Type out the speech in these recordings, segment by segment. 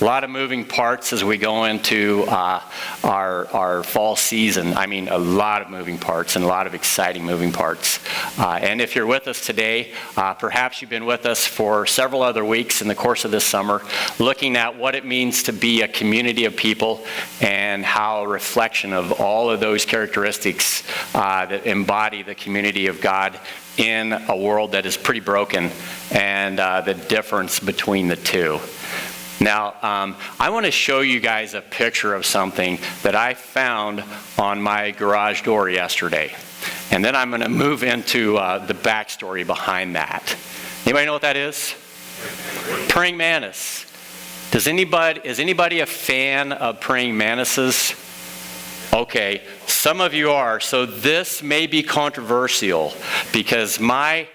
A lot of moving parts as we go into our fall season. I mean, a lot of moving parts and a lot of exciting moving parts. And if you're with us today, perhaps you've been with us for several other weeks in the course of this summer, looking at what it means to be a community of people and how a reflection of all of those characteristics that embody the community of God in a world that is pretty broken, and the difference between the two. Now, I want to show you guys a picture of something that I found on my garage door yesterday. And then I'm going to move into the backstory behind that. Anybody know what that is? Praying mantis. Is anybody a fan of praying mantises? Okay, some of you are. So this may be controversial because my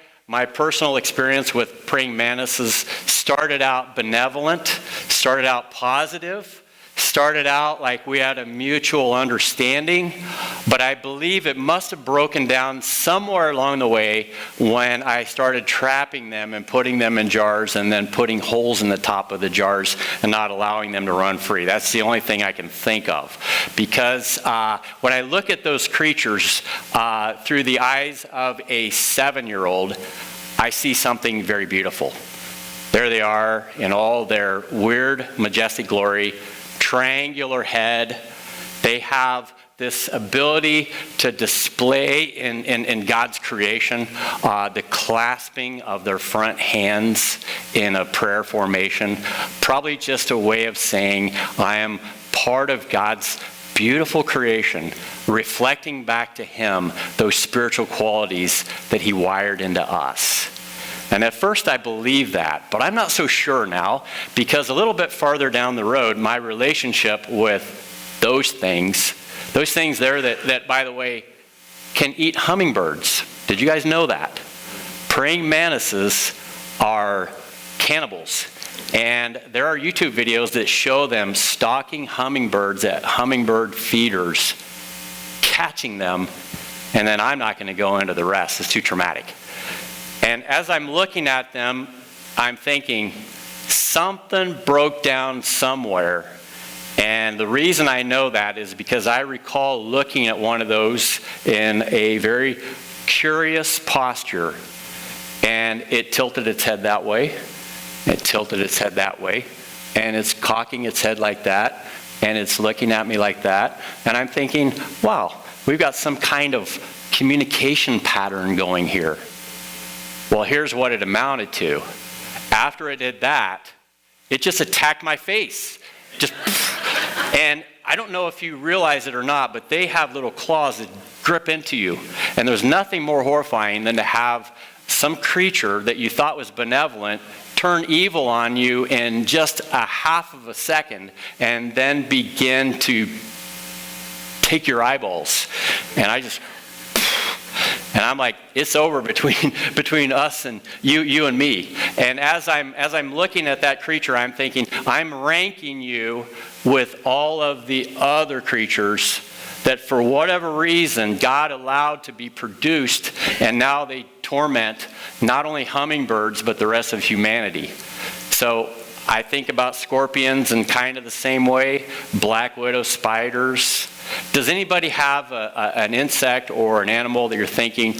personal experience with praying mantises started out benevolent, started out positive, started out like we had a mutual understanding, but I believe it must have broken down somewhere along the way when I started trapping them and putting them in jars and then putting holes in the top of the jars and not allowing them to run free. That's the only thing I can think of. Because when I look at those creatures through the eyes of a 7-year-old, I see something very beautiful. There they are in all their weird, majestic glory, triangular head. They have this ability to display in God's creation the clasping of their front hands in a prayer formation. Probably just a way of saying, I am part of God's beautiful creation, reflecting back to Him those spiritual qualities that He wired into us. And at first I believed that, but I'm not so sure now, because a little bit farther down the road, my relationship with those things there that, by the way, can eat hummingbirds. Did you guys know that? Praying mantises are cannibals. And there are YouTube videos that show them stalking hummingbirds at hummingbird feeders, catching them, and then I'm not going to go into the rest. It's too traumatic. And as I'm looking at them, I'm thinking, something broke down somewhere. And the reason I know that is because I recall looking at one of those in a very curious posture, and it tilted its head that way. It tilted its head that way, and it's cocking its head like that, and it's looking at me like that. And I'm thinking, wow, we've got some kind of communication pattern going here. Well, here's what it amounted to. After it did that, it just attacked my face. And I don't know if you realize it or not, but they have little claws that grip into you. And there's nothing more horrifying than to have some creature that you thought was benevolent turn evil on you in just a half of a second and then begin to take your eyeballs. And I'm like, it's over between us and you and me. And as I'm looking at that creature, I'm thinking, I'm ranking you with all of the other creatures that for whatever reason God allowed to be produced, and now they torment not only hummingbirds but the rest of humanity. So I think about scorpions in kind of the same way, black widow spiders. Does anybody have an insect or an animal that you're thinking,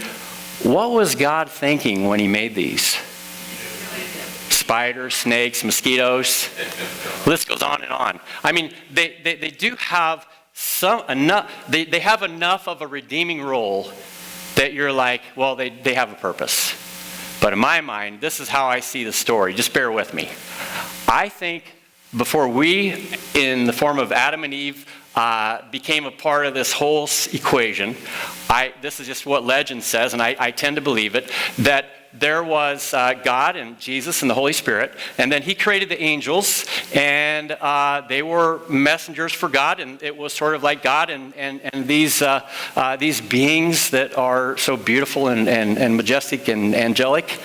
what was God thinking when He made these? Spiders, snakes, mosquitoes. The list goes on and on. I mean, they do have they have enough of a redeeming role that you're like, well, they have a purpose. But in my mind, this is how I see the story. Just bear with me. I think before we, in the form of Adam and Eve, became a part of this whole equation, this is just what legend says, and I tend to believe it, that there was God and Jesus and the Holy Spirit, and then He created the angels, and they were messengers for God, and it was sort of like God and these beings that are so beautiful and majestic and angelic.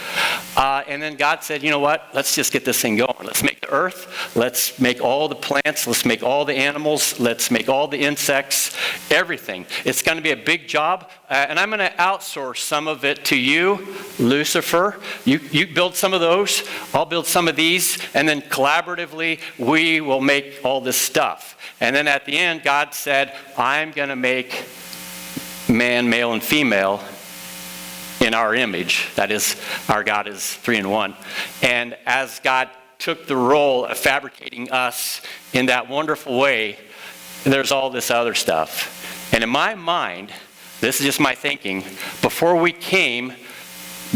And then God said, you know what, let's just get this thing going. Let's make the earth, let's make all the plants, let's make all the animals, let's make all the insects, everything. It's going to be a big job, and I'm going to outsource some of it to you, Lucifer. You build some of those, I'll build some of these, and then collaboratively we will make all this stuff. And then at the end, God said, I'm going to make man, male, and female in our image. That is, our God is 3 in 1. And as God took the role of fabricating us in that wonderful way, there's all this other stuff. And in my mind, this is just my thinking, before we came,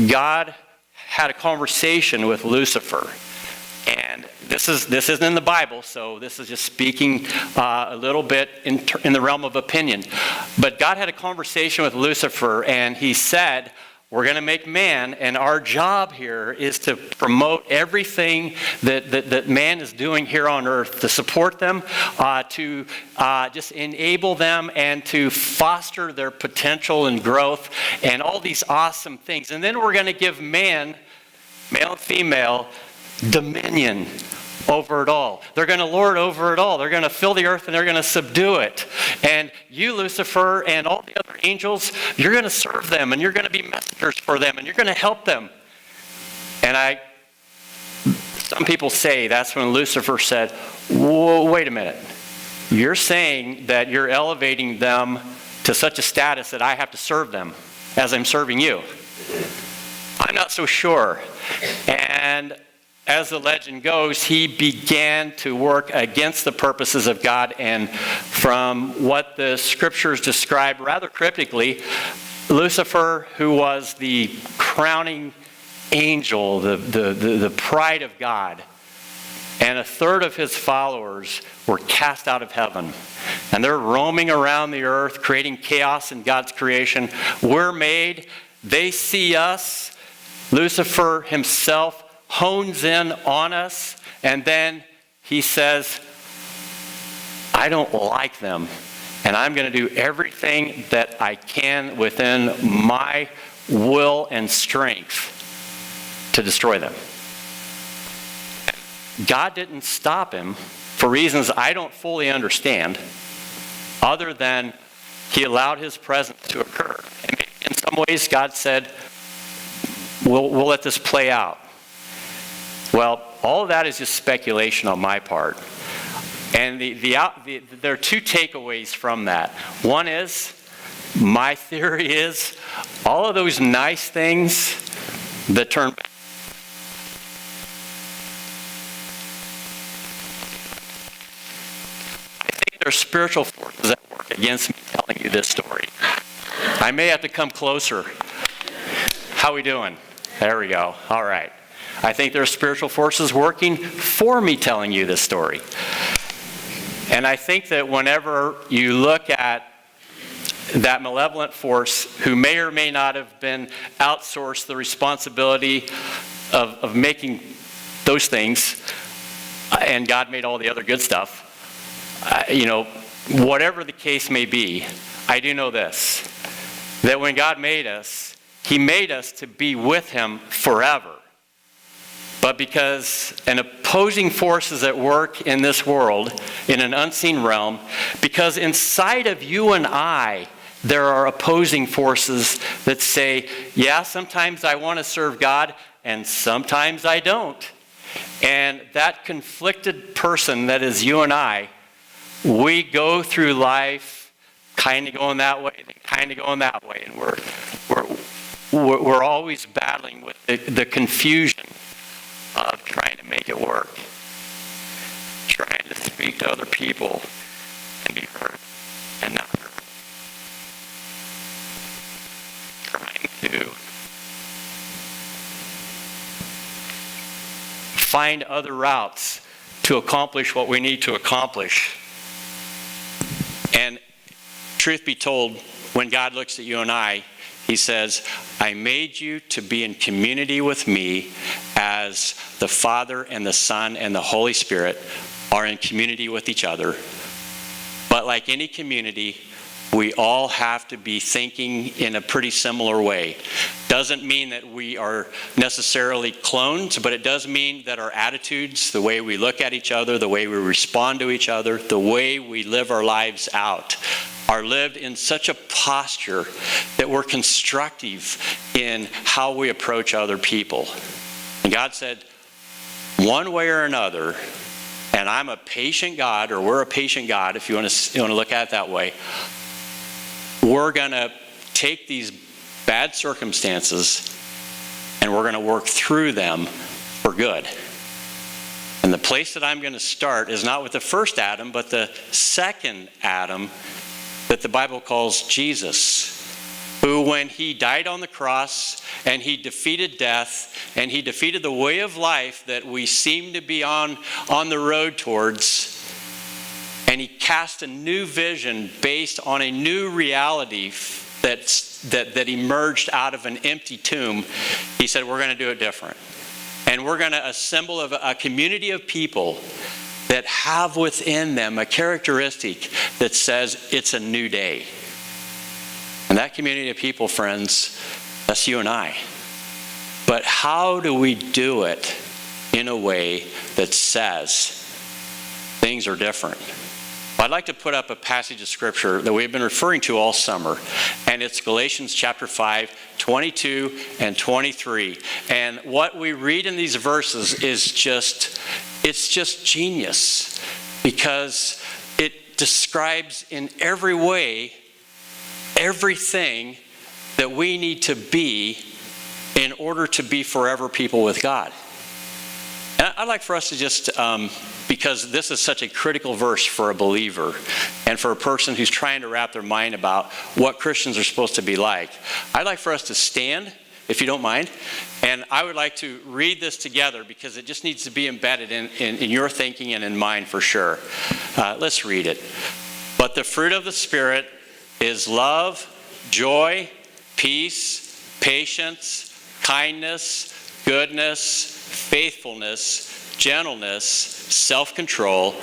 God had a conversation with Lucifer. And this isn't in the Bible, so this is just speaking a little bit in the realm of opinion. But God had a conversation with Lucifer, and he said, we're going to make man, and our job here is to promote everything that man is doing here on earth, to support them, to just enable them, and to foster their potential and growth, and all these awesome things. And then we're going to give man, male and female, dominion over it all. They're going to lord over it all. They're going to fill the earth and they're going to subdue it. And you, Lucifer, and all the other angels, you're going to serve them and you're going to be messengers for them and you're going to help them. And some people say that's when Lucifer said, whoa, wait a minute. You're saying that you're elevating them to such a status that I have to serve them as I'm serving you. I'm not so sure. And as the legend goes, he began to work against the purposes of God, and from what the scriptures describe rather cryptically, Lucifer, who was the crowning angel, the pride of God, and a third of his followers were cast out of heaven. And they're roaming around the earth, creating chaos in God's creation. We're made, they see us, Lucifer himself hones in on us, and then he says, I don't like them, and I'm going to do everything that I can within my will and strength to destroy them. God didn't stop him for reasons I don't fully understand, other than he allowed his presence to occur. And in some ways, God said, we'll let this play out. Well, all of that is just speculation on my part. And there are two takeaways from that. One is, my theory is, all of those nice things that turn bad. I think there are spiritual forces at work against me telling you this story. I may have to come closer. How we doing? There we go. All right. I think there are spiritual forces working for me telling you this story. And I think that whenever you look at that malevolent force who may or may not have been outsourced the responsibility of making those things, and God made all the other good stuff, whatever the case may be, I do know this, that when God made us, he made us to be with him forever. But because an opposing force is at work in this world, in an unseen realm, because inside of you and I, there are opposing forces that say, yeah, sometimes I want to serve God, and sometimes I don't. And that conflicted person that is you and I, we go through life kind of going that way, kind of going that way, and we're always battling with the confusion of trying to make it work, trying to speak to other people and be heard and not heard, trying to find other routes to accomplish what we need to accomplish. And truth be told, when God looks at you and I, he says, I made you to be in community with me as the Father and the Son and the Holy Spirit are in community with each other. But like any community, we all have to be thinking in a pretty similar way. Doesn't mean that we are necessarily clones, but it does mean that our attitudes, the way we look at each other, the way we respond to each other, the way we live our lives out are lived in such a posture that we're constructive in how we approach other people. And God said, one way or another, and I'm a patient God, or we're a patient God, if you want to look at it that way, we're going to take these bad circumstances and we're going to work through them for good. And the place that I'm going to start is not with the first Adam, but the second Adam that the Bible calls Jesus, who, when he died on the cross and he defeated death and he defeated the way of life that we seem to be on the road towards, and he cast a new vision based on a new reality that emerged out of an empty tomb, he said, we're going to do it different. And we're going to assemble a community of people that have within them a characteristic that says it's a new day. And that community of people, friends, that's you and I. But how do we do it in a way that says things are different? I'd like to put up a passage of scripture that we've been referring to all summer, and it's Galatians chapter 5, 22 and 23. And what we read in these verses is just genius, because it describes in every way everything that we need to be in order to be forever people with God. And I'd like for us to just, because this is such a critical verse for a believer and for a person who's trying to wrap their mind about what Christians are supposed to be like, I'd like for us to stand, if you don't mind, and I would like to read this together because it just needs to be embedded in your thinking and in mine for sure. Let's read it. But the fruit of the Spirit is love, joy, peace, patience, kindness, goodness, faithfulness, gentleness, self-control.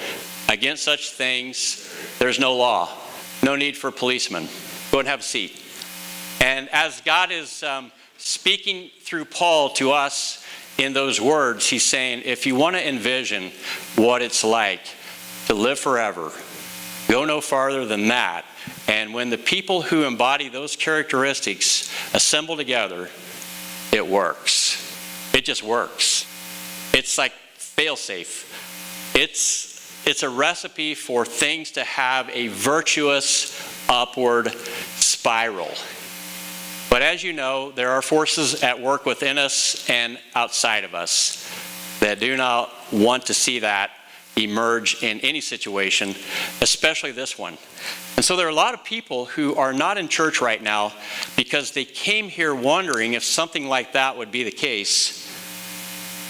Against such things, there's no law. No need for policemen. Go and have a seat. And as God is speaking through Paul to us in those words, he's saying, if you want to envision what it's like to live forever, go no farther than that. And when the people who embody those characteristics assemble together, it works. It just works. It's like fail-safe. It's a recipe for things to have a virtuous upward spiral. But as you know, there are forces at work within us and outside of us that do not want to see that emerge in any situation, especially this one. And so there are a lot of people who are not in church right now because they came here wondering if something like that would be the case,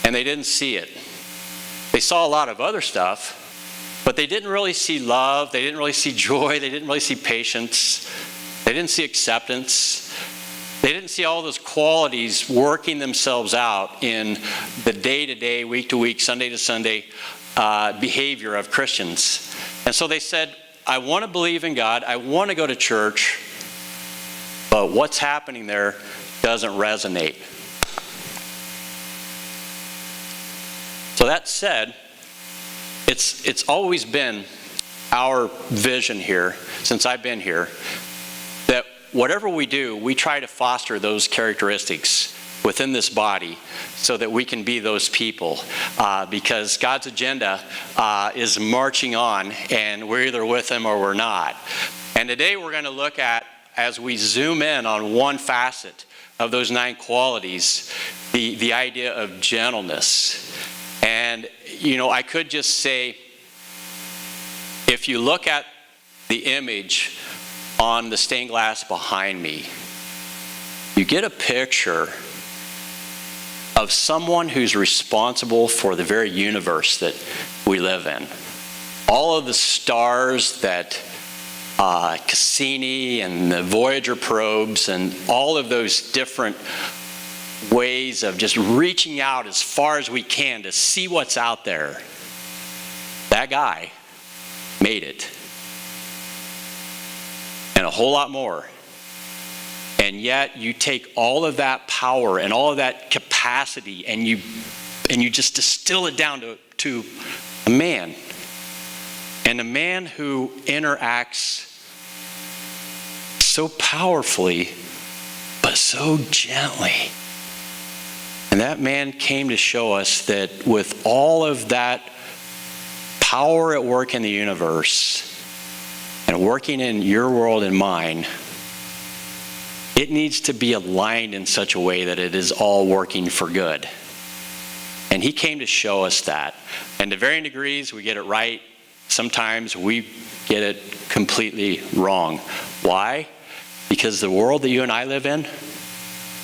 and they didn't see it. They saw a lot of other stuff, but they didn't really see love, they didn't really see joy, they didn't really see patience, they didn't see acceptance. They didn't see all those qualities working themselves out in the day-to-day, week-to-week, Sunday-to-Sunday behavior of Christians. And so they said, I want to believe in God, I want to go to church, but what's happening there doesn't resonate. So that said, it's always been our vision here, since I've been here, that whatever we do, we try to foster those characteristics within this body so that we can be those people, because God's agenda is marching on, and we're either with him or we're not. And today we're going to look at, as we zoom in on one facet of those 9 qualities, the idea of gentleness. And, I could just say, if you look at the image on the stained glass behind me, you get a picture of someone who's responsible for the very universe that we live in. All of the stars that Cassini and the Voyager probes and all of those different ways of just reaching out as far as we can to see what's out there. That guy made it. And a whole lot more. And yet you take all of that power and all of that capacity and you just distill it down to a man. And a man who interacts so powerfully, but so gently. And that man came to show us that with all of that power at work in the universe and working in your world and mine, it needs to be aligned in such a way that it is all working for good. And he came to show us that. And to varying degrees, we get it right. Sometimes we get it completely wrong. Why? Because the world that you and I live in,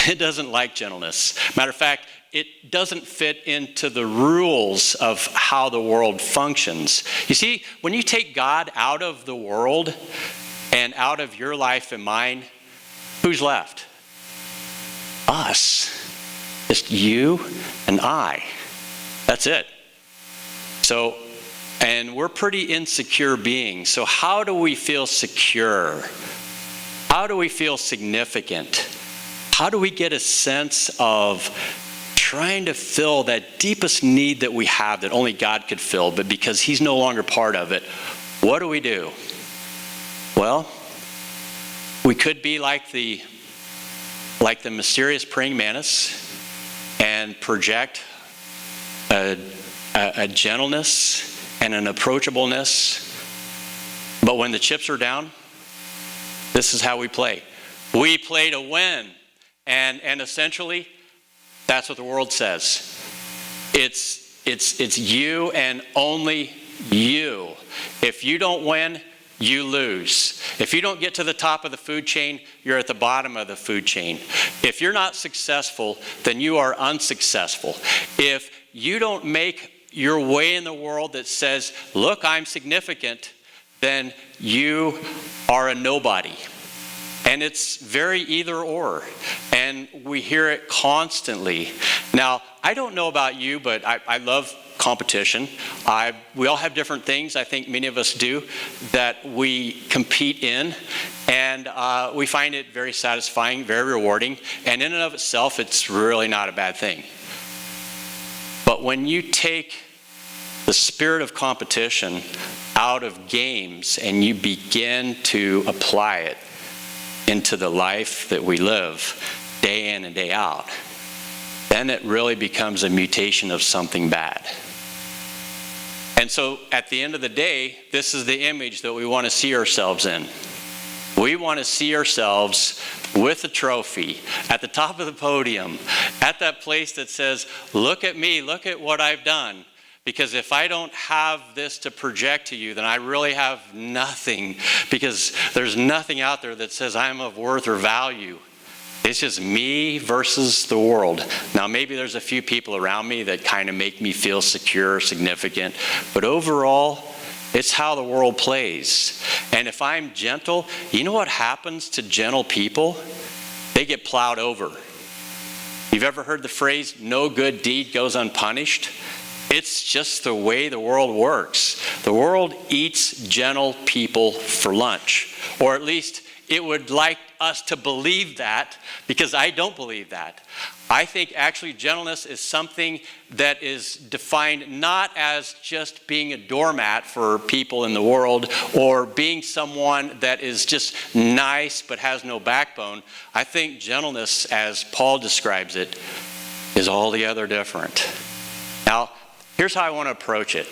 it doesn't like gentleness. Matter of fact, it doesn't fit into the rules of how the world functions. You see, when you take God out of the world and out of your life and mine, who's left? Us. Just you and I. That's it. So, and we're pretty insecure beings. So how do we feel secure? How do we feel significant? How do we get a sense of trying to fill that deepest need that we have that only God could fill, but because he's no longer part of it, what do? Well, we could be like the mysterious praying mantis and project a gentleness and an approachableness. But when the chips are down, this is how we play. We play to win. And essentially, that's what the world says. It's you and only you. If you don't win, you lose. If you don't get to the top of the food chain, you're at the bottom of the food chain. If you're not successful, then you are unsuccessful. If you don't make your way in the world that says, look, I'm significant, then you are a nobody. And it's very either or. And we hear it constantly. Now, I don't know about you, but I love competition. We all have different things, I think many of us do, that we compete in. And we find it very satisfying, very rewarding. And in and of itself, it's really not a bad thing. But when you take the spirit of competition out of games and you begin to apply it into the life that we live day in and day out, then it really becomes a mutation of something bad. And so at the end of the day, this is the image that we want to see ourselves in. We want to see ourselves with a trophy at the top of the podium, at that place that says, look at me, look at what I've done. Because if I don't have this to project to you, then I really have nothing, because there's nothing out there that says I'm of worth or value. It's just me versus the world. Now, maybe there's a few people around me that kind of make me feel secure, significant, but overall, it's how the world plays. And if I'm gentle, you know what happens to gentle people? They get plowed over. You've ever heard the phrase, no good deed goes unpunished? It's just the way the world works. The world eats gentle people for lunch. Or at least it would like us to believe that, because I don't believe that. I think actually gentleness is something that is defined not as just being a doormat for people in the world or being someone that is just nice but has no backbone. I think gentleness, as Paul describes it, is altogether different. Now, here's how I want to approach it.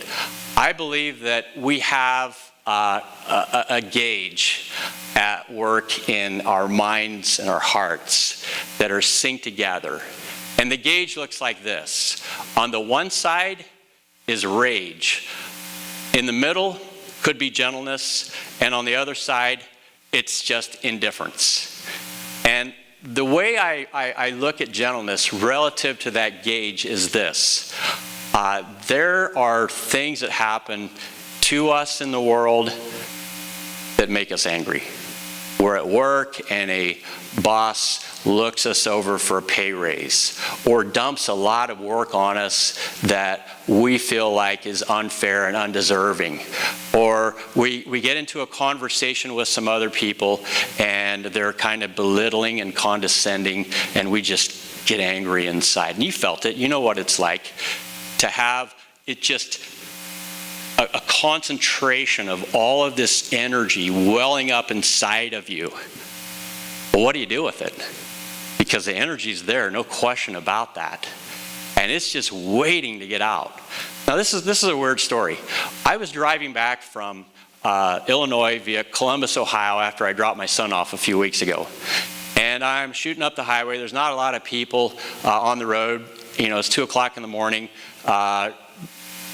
I believe that we have a gauge at work in our minds and our hearts that are synced together. And the gauge looks like this. On the one side is rage. In the middle could be gentleness. And on the other side, it's just indifference. And the way I look at gentleness relative to that gauge is this. There are things that happen to us in the world that make us angry. We're at work and a boss looks us over for a pay raise or dumps a lot of work on us that we feel like is unfair and undeserving. Or we get into a conversation with some other people and they're kind of belittling and condescending and we just get angry inside. And you felt it. You know what it's like to have it just a concentration of all of this energy welling up inside of you. But what do you do with it? Because the energy's there, no question about that. And it's just waiting to get out. Now this is a weird story. I was driving back from Illinois via Columbus, Ohio after I dropped my son off a few weeks ago. And I'm shooting up the highway. There's not a lot of people on the road. You know, it's 2 o'clock in the morning.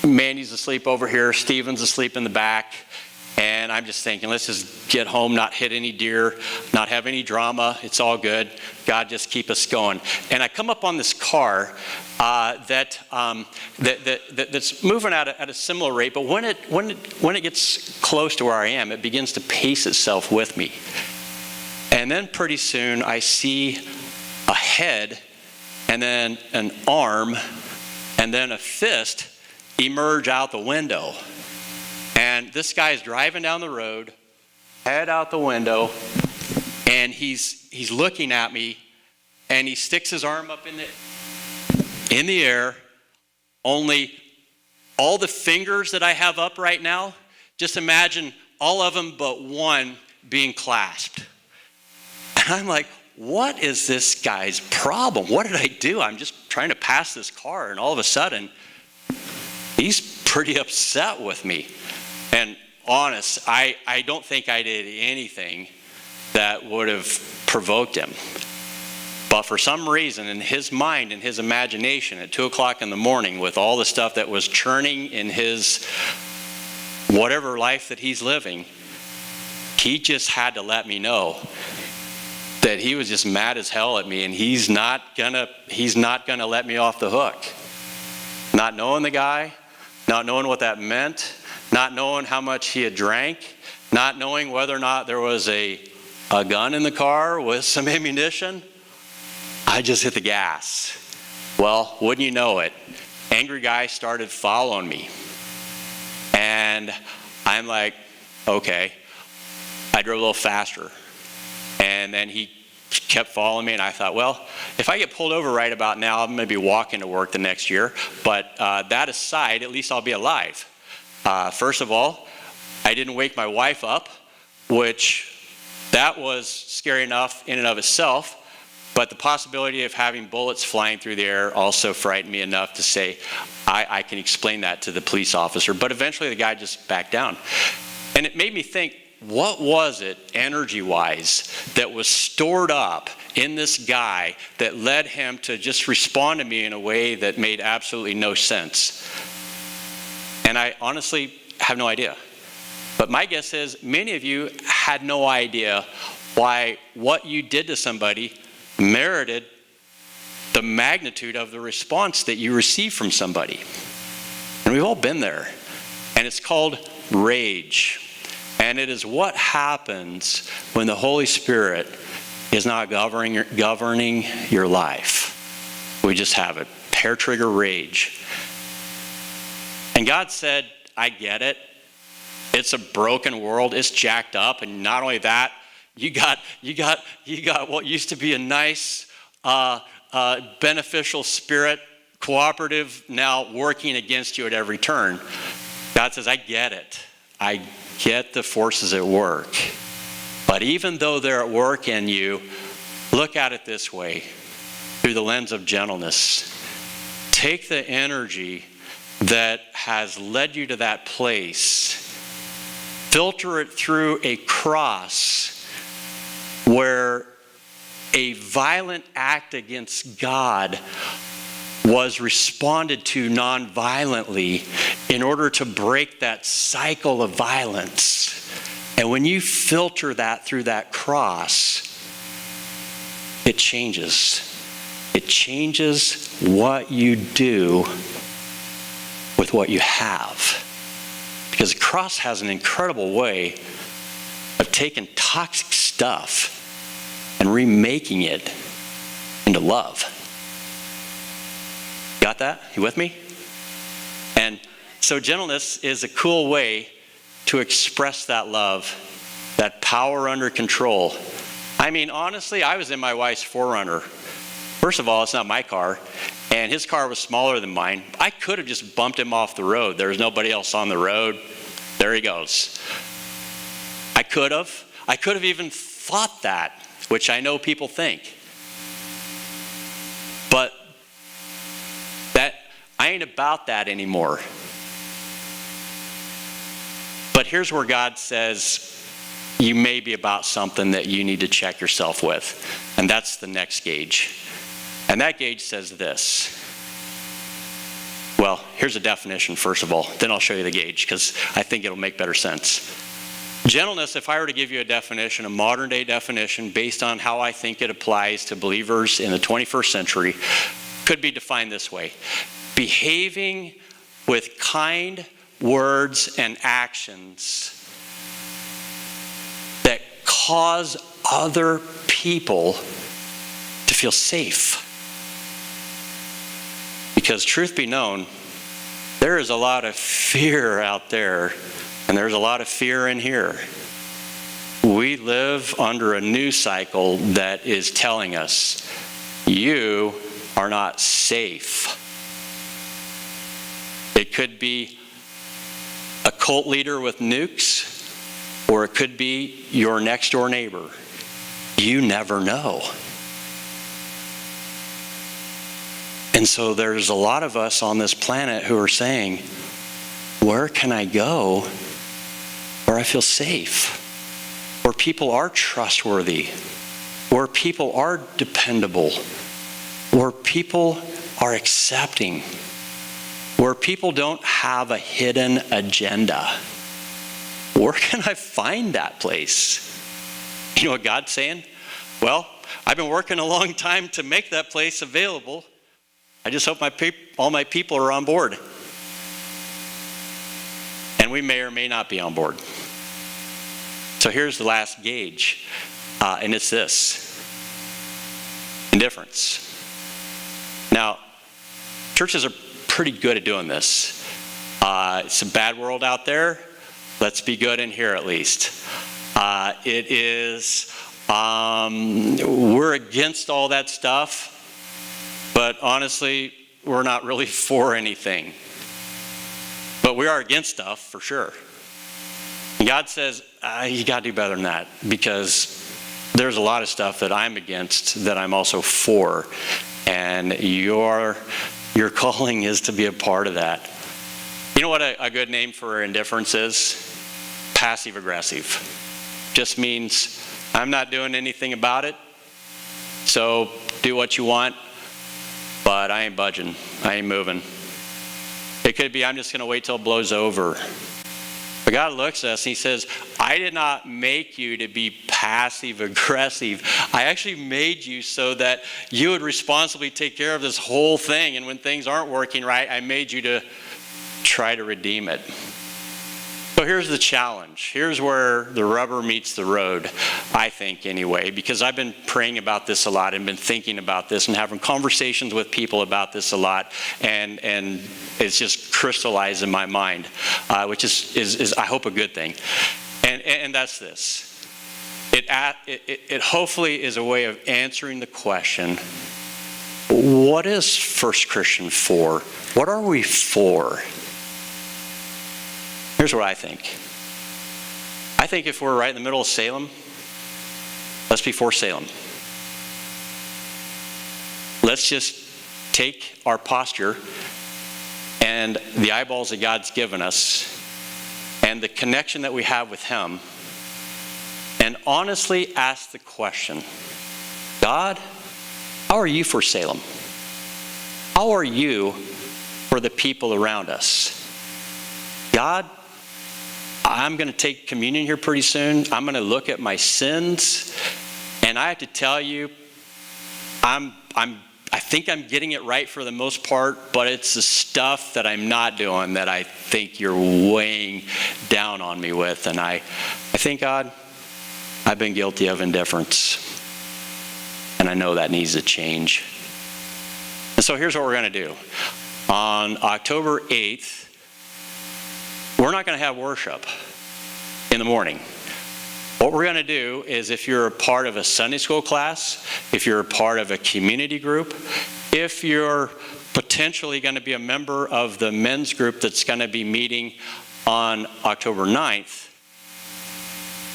Mandy's asleep over here. Steven's asleep in the back. And I'm just thinking, let's just get home, not hit any deer, not have any drama. It's all good. God, just keep us going. And I come up on this car that's moving at a similar rate, but when it gets close to where I am, it begins to pace itself with me. And then pretty soon I see a head, and then an arm, and then a fist emerge out the window. And this guy's driving down the road, head out the window, and he's looking at me, and he sticks his arm up in the air. Only all the fingers that I have up right now, just imagine all of them but one being clasped. And I'm like, what is this guy's problem? What did I do? I'm just trying to pass this car, and all of a sudden, he's pretty upset with me. And honest, I don't think I did anything that would have provoked him. But for some reason, in his mind and his imagination, at 2 o'clock in the morning, with all the stuff that was churning in his whatever life that he's living, he just had to let me know that he was just mad as hell at me, and he's not gonna let me off the hook. Not knowing the guy, not knowing what that meant, not knowing how much he had drank, not knowing whether or not there was a gun in the car with some ammunition, I just hit the gas. Well, wouldn't you know it, angry guy started following me. And I'm like, okay. I drove a little faster. And then he kept following me, and I thought, well, if I get pulled over right about now, I'm going to be walking to work the next year. But that aside, at least I'll be alive. First of all, I didn't wake my wife up, which that was scary enough in and of itself. But the possibility of having bullets flying through the air also frightened me enough to say, I can explain that to the police officer. But eventually the guy just backed down. And it made me think, what was it, energy-wise, that was stored up in this guy that led him to just respond to me in a way that made absolutely no sense? And I honestly have no idea. But my guess is many of you had no idea why what you did to somebody merited the magnitude of the response that you received from somebody. And we've all been there. And it's called rage. And it is what happens when the Holy Spirit is not governing your life. We just have it. Hair trigger rage. And God said, I get it. It's a broken world. It's jacked up. And not only that, you got what used to be a nice, beneficial spirit, cooperative, now working against you at every turn. God says, I get it. I get the forces at work. But even though they're at work in you, look at it this way, through the lens of gentleness. Take the energy that has led you to that place, filter it through a cross where a violent act against God was responded to non-violently in order to break that cycle of violence. And when you filter that through that cross, it changes. It changes what you do with what you have. Because the cross has an incredible way of taking toxic stuff and remaking it into love. Got that? You with me? And so gentleness is a cool way to express that love, that power under control. I mean, honestly, I was in my wife's 4Runner. First of all, it's not my car, and his car was smaller than mine. I could have just bumped him off the road. There was nobody else on the road. There he goes. I could have even thought that. which I know people think. But that I ain't about that anymore. But here's where God says you may be about something that you need to check yourself with. And that's the next gauge. And that gauge says this. Well, here's a definition first of all. Then I'll show you the gauge because I think it'll make better sense. Gentleness, if I were to give you a definition, a modern day definition based on how I think it applies to believers in the 21st century, could be defined this way. Behaving with kind words and actions that cause other people to feel safe. Because truth be known, there is a lot of fear out there, and there's a lot of fear in here. We live under a news cycle that is telling us, you are not safe. It could be a cult leader with nukes, or it could be your next door neighbor. You never know. And so there's a lot of us on this planet who are saying, where can I go where I feel safe? Where people are trustworthy? Where people are dependable? Where people are accepting? Where people don't have a hidden agenda? Where can I find that place? You know what God's saying? Well, I've been working a long time to make that place available. I just hope all my people are on board. And we may or may not be on board. So here's the last gauge, and it's this: indifference. Now, churches are pretty good at doing this. It's a bad world out there. Let's be good in here at least. It is, we're against all that stuff. But honestly, we're not really for anything. But we are against stuff, for sure. And God says, you got to do better than that, because there's a lot of stuff that I'm against that I'm also for. And your calling is to be a part of that. You know what a good name for indifference is? Passive aggressive. Just means I'm not doing anything about it, so do what you want. But I ain't budging. I ain't moving. It could be I'm just going to wait till it blows over. But God looks at us and he says, I did not make you to be passive aggressive. I actually made you so that you would responsibly take care of this whole thing. And when things aren't working right, I made you to try to redeem it. So here's the challenge. Here's where the rubber meets the road, I think anyway, because I've been praying about this a lot and been thinking about this and having conversations with people about this a lot, and it's just crystallized in my mind, which is I hope a good thing. And that's this. It hopefully is a way of answering the question, what is First Christian for? What are we for? Here's what I think. I think if we're right in the middle of Salem, let's be for Salem. Let's just take our posture and the eyeballs that God's given us and the connection that we have with him and honestly ask the question, God, how are you for Salem? How are you for the people around us? God, I'm going to take communion here pretty soon. I'm going to look at my sins, and I have to tell you, I think I'm getting it right for the most part, but it's the stuff that I'm not doing that I think you're weighing down on me with. And I think, God, I've been guilty of indifference, and I know that needs to change. And so here's what we're going to do. On October 8th, we're not going to have worship in the morning. What we're going to do is, if you're a part of a Sunday school class, if you're a part of a community group, if you're potentially going to be a member of the men's group that's going to be meeting on October 9th,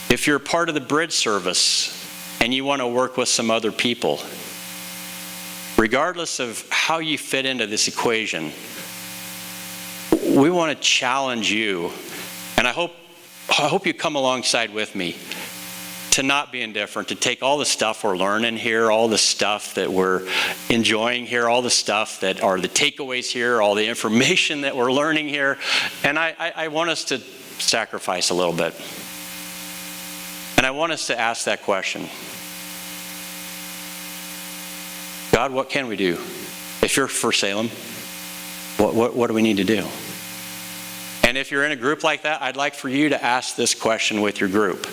if you're part of the bridge service and you want to work with some other people, regardless of how you fit into this equation, we want to challenge you, and I hope you come alongside with me, to not be indifferent, to take all the stuff we're learning here, all the stuff that we're enjoying here, all the stuff that are the takeaways here, all the information that we're learning here, and I want us to sacrifice a little bit. And I want us to ask that question. God, what can we do? If you're for Salem, what do we need to do? And if you're in a group like that, I'd like for you to ask this question with your group.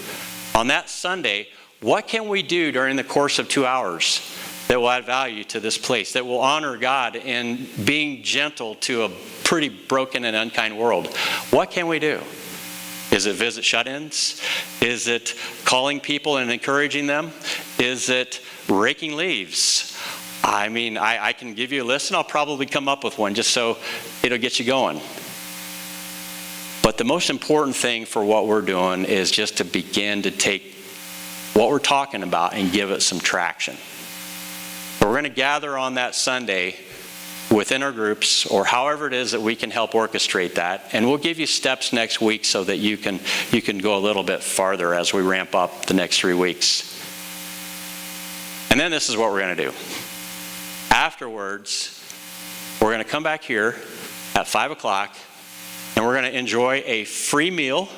On that Sunday, what can we do during the course of 2 hours that will add value to this place, that will honor God in being gentle to a pretty broken and unkind world? What can we do? Is it visit shut-ins? Is it calling people and encouraging them? Is it raking leaves? I mean, I can give you a list, and I'll probably come up with one just so it'll get you going. But the most important thing for what we're doing is just to begin to take what we're talking about and give it some traction. So we're going to gather on that Sunday within our groups, or however it is that we can help orchestrate that, and we'll give you steps next week so that you can go a little bit farther as we ramp up the next 3 weeks. And then this is what we're going to do. Afterwards, we're going to come back here at 5 o'clock, and we're going to enjoy a free meal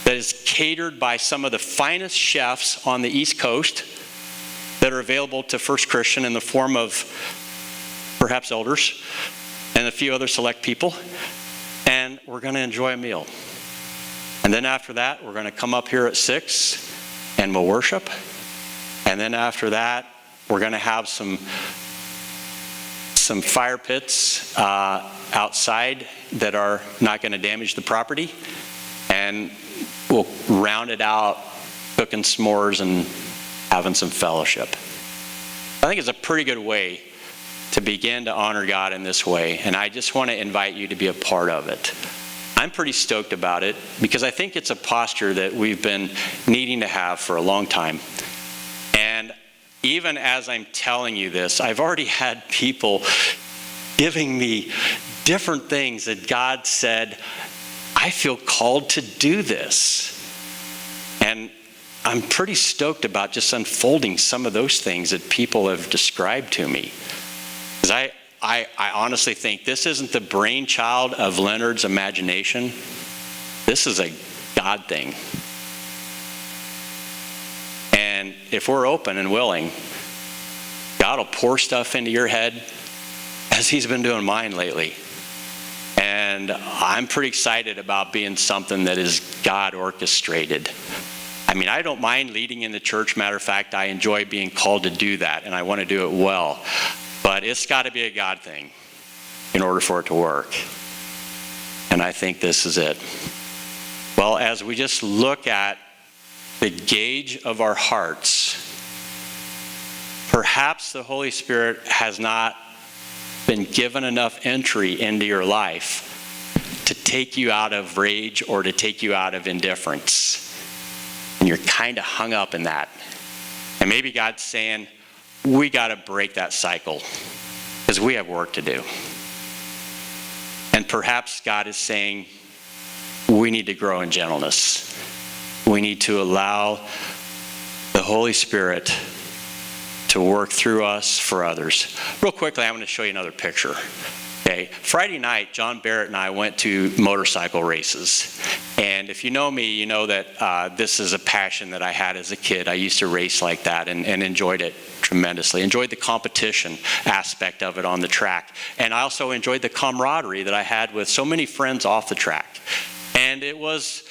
that is catered by some of the finest chefs on the East Coast that are available to First Christian in the form of perhaps elders and a few other select people. And we're going to enjoy a meal. And then after that, we're going to come up here at 6 and we'll worship. And then after that, we're going to have some fire pits outside that are not going to damage the property, and we'll round it out cooking s'mores and having some fellowship. I think it's a pretty good way to begin to honor God in this way, and I just want to invite you to be a part of it. I'm pretty stoked about it because I think it's a posture that we've been needing to have for a long time. And even as I'm telling you this, I've already had people giving me different things that God said, I feel called to do this. And I'm pretty stoked about just unfolding some of those things that people have described to me. Because I honestly think this isn't the brainchild of Leonard's imagination. This is a God thing. And if we're open and willing, God will pour stuff into your head as he's been doing mine lately. And I'm pretty excited about being something that is God orchestrated. I mean, I don't mind leading in the church. Matter of fact, I enjoy being called to do that, and I want to do it well. But it's got to be a God thing in order for it to work. And I think this is it. Well, as we just look at the gauge of our hearts, perhaps the Holy Spirit has not been given enough entry into your life to take you out of rage or to take you out of indifference. And you're kind of hung up in that. And maybe God's saying, we got to break that cycle because we have work to do. And perhaps God is saying, we need to grow in gentleness. We need to allow the Holy Spirit to work through us for others. Real quickly, I'm going to show you another picture. Okay, Friday night, John Barrett and I went to motorcycle races. And if you know me, you know that this is a passion that I had as a kid. I used to race like that and enjoyed it tremendously. Enjoyed the competition aspect of it on the track. And I also enjoyed the camaraderie that I had with so many friends off the track. And it was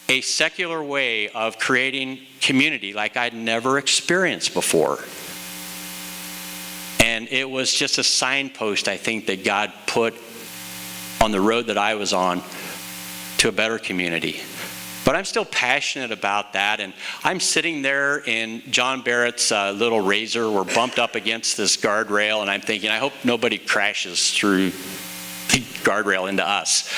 a secular way of creating community like I'd never experienced before. And it was just a signpost, I think, that God put on the road that I was on to a better community. But I'm still passionate about that. And I'm sitting there in John Barrett's little Razor. We're bumped up against this guardrail. And I'm thinking, I hope nobody crashes through the guardrail into us.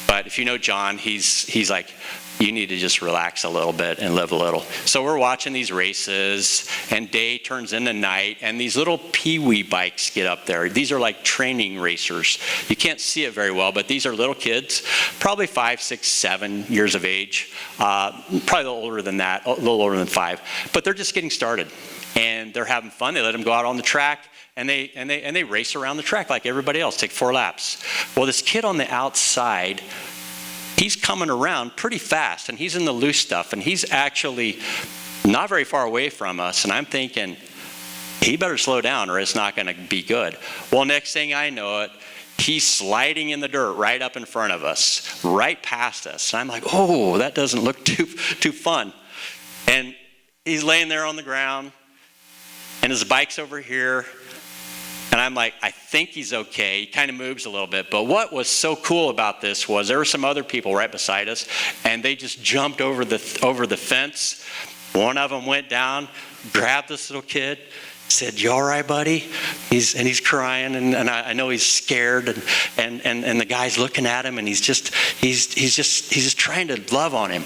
But if you know John, he's like, you need to just relax a little bit and live a little. So we're watching these races, and day turns into night, and these little peewee bikes get up there. These are like training racers. You can't see it very well, but these are little kids, probably 5, 6, 7 years of age, probably a little older than that, a little older than 5. But they're just getting started, and they're having fun. They let them go out on the track, and they race around the track like everybody else, take 4 laps. Well, this kid on the outside, he's coming around pretty fast, and he's in the loose stuff, and he's actually not very far away from us, and I'm thinking, he better slow down or it's not going to be good. Well, next thing I know it, he's sliding in the dirt right up in front of us, right past us. And I'm like, oh, that doesn't look too fun. And he's laying there on the ground, and his bike's over here. And I'm like, I think he's okay. He kind of moves a little bit. But what was so cool about this was there were some other people right beside us, and they just jumped over the fence. One of them went down, grabbed this little kid, said, "You all right, buddy?" He's crying, and I know he's scared, and the guy's looking at him, and he's just trying to love on him.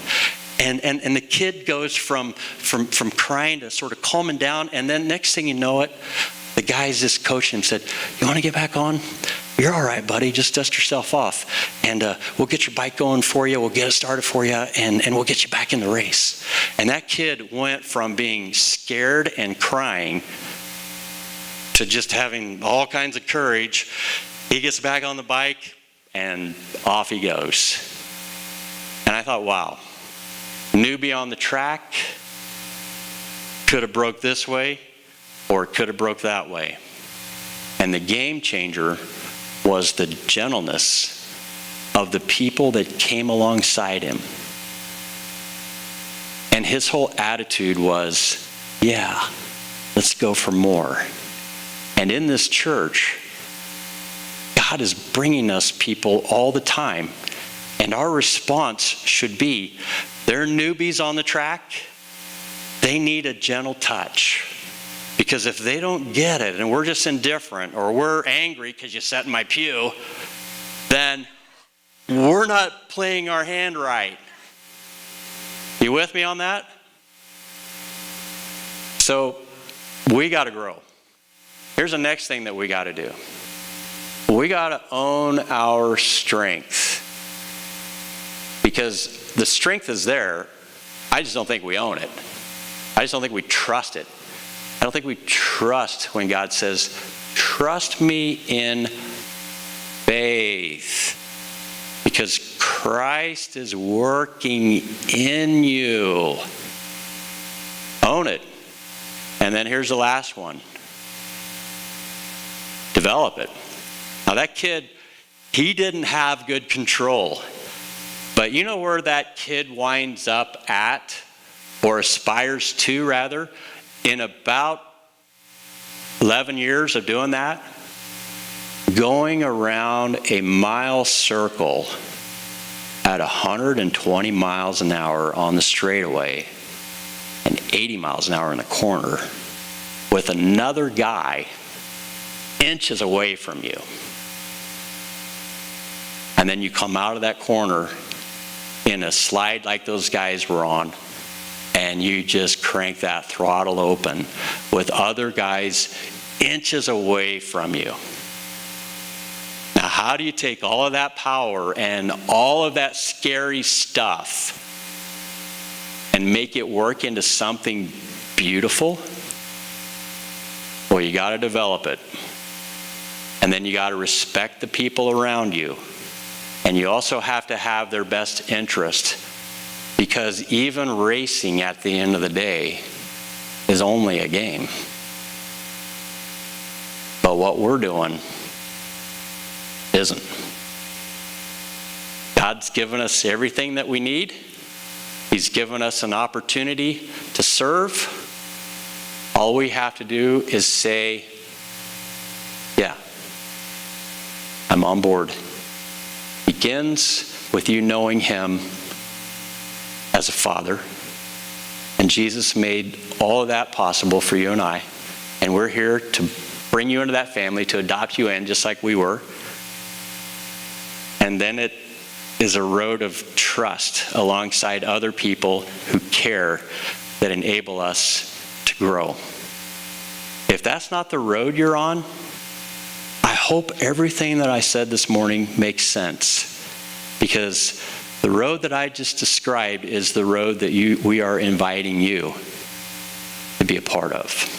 And the kid goes from crying to sort of calming down, and then next thing you know it, the guy's just coaching him, said, "You want to get back on? You're all right, buddy. Just dust yourself off. And we'll get your bike going for you. We'll get it started for you, and we'll get you back in the race." And that kid went from being scared and crying to just having all kinds of courage. He gets back on the bike, and off he goes. And I thought, wow, newbie on the track, could have broke this way, or it could have broke that way. And the game changer was the gentleness of the people that came alongside him. And his whole attitude was, yeah, let's go for more. And in this church, God is bringing us people all the time. And our response should be, they're newbies on the track, they need a gentle touch. Because if they don't get it, and we're just indifferent, or we're angry because you sat in my pew, then we're not playing our hand right. You with me on that? So we got to grow. Here's the next thing that we got to do. We got to own our strength. Because the strength is there. I just don't think we own it. I just don't think we trust it. I don't think we trust when God says, "Trust me in faith, because Christ is working in you." Own it. And then here's the last one. Develop it. Now that kid, he didn't have good control. But you know where that kid winds up at, or aspires to rather, in about 11 years of doing that? Going around a mile circle at 120 miles an hour on the straightaway and 80 miles an hour in the corner with another guy inches away from you. And then you come out of that corner in a slide like those guys were on, and you just crank that throttle open with other guys inches away from you. Now, how do you take all of that power and all of that scary stuff and make it work into something beautiful? Well, you got to develop it. And then you got to respect the people around you. And you also have to have their best interest, because even racing at the end of the day is only a game. But what we're doing isn't. God's given us everything that we need. He's given us an opportunity to serve. All we have to do is say, yeah, I'm on board. Begins with you knowing Him as a Father. And Jesus made all of that possible for you and I. And we're here to bring you into that family, to adopt you in just like we were. And then it is a road of trust alongside other people who care, that enable us to grow. If that's not the road you're on, I hope everything that I said this morning makes sense, because the road that I just described is the road that we are inviting you to be a part of.